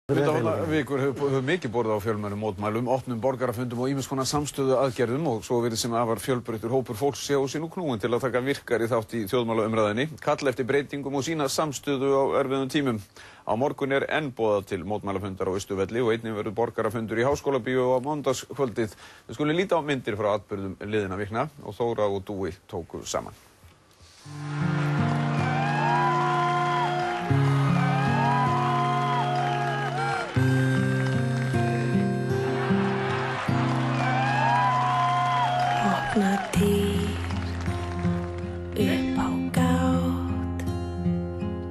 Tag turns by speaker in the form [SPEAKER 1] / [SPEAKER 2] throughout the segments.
[SPEAKER 1] Undanfarnar vikur hefur mikið borið á fjölmennum mótmælum, opnum borgarafundum og ýmiss konar samstöðuaðgerðum og svo virðist sem afar fjölbreyttur hópur fólks sé á sig nú knúinn til að taka virkari þátt í þjóðmálaumræðunni, kalla eftir breytingum og sýna samstöðu á erfiðum tímum. Á morgun enn boðað til mótmælafundar á Austurvelli og einnig verður borgarafundur í Háskólabíó á mánudagskvöldið. Við skulum líta á myndir frá atburðum liðinna vikna og Þóra og Dúi tóku saman.
[SPEAKER 2] Opna dyr upp á gátt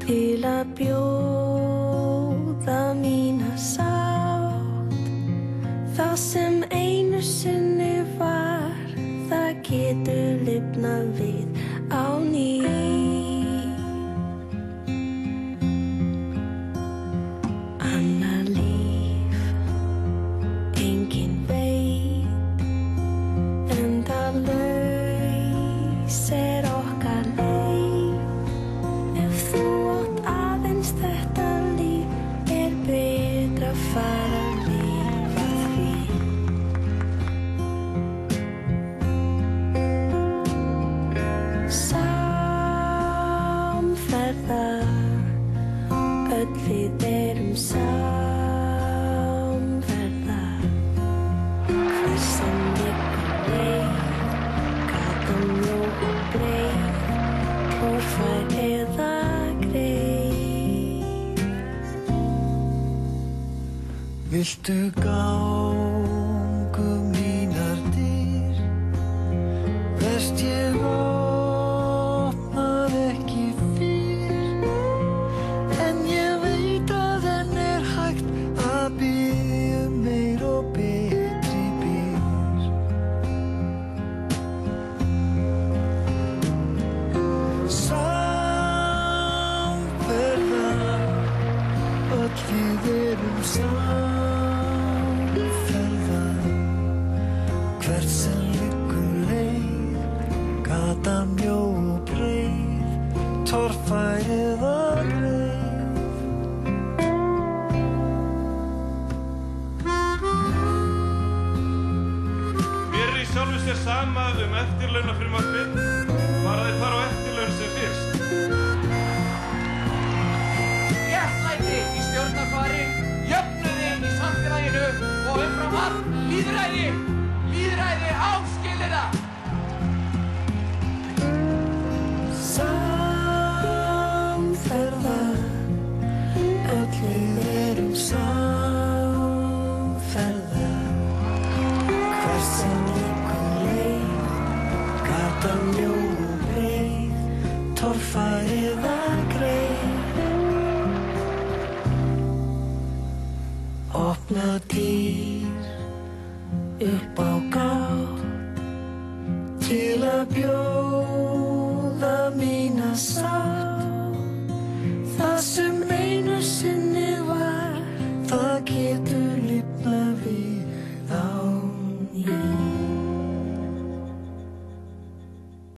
[SPEAKER 2] til að bjóða mína sátt. Það sem einu sinni var, það getur lifnað við á ný. Annað líf, enginn veit, en það lausir okkar leið. Ef þú átt aðeins þetta líf, betra að fara að lifa því. Samferða, öll við erum samferða. Hver sem liggur leið, gatan mjó og breið, torfær eða greið.
[SPEAKER 3] Viltu ganga mínar dyr, verst ég opnað ekki fyrr, en ég veit að enn hægt að biðja meir og betri byr. Samferða, öll við erum samferða. Hvert sem liggur leið, gatan mjó og breið, torfær eða greið.
[SPEAKER 4] Mér í sjálfu sér sama eftirlaunafrumvarpið, bara þeir fara á eftirlaun sem fyrst.
[SPEAKER 5] Réttlæti í stjórnarfari, jöfnuði í samfélaginu og umfram allt lýðræði. Lýðræði áskilið það.
[SPEAKER 2] Samferða, öll við erum samferða. Hver sem liggur leið, gatan mjó og breið, torfær eða greið. Opna dyr upp á gátt til að bjóða mína sátt. Það sem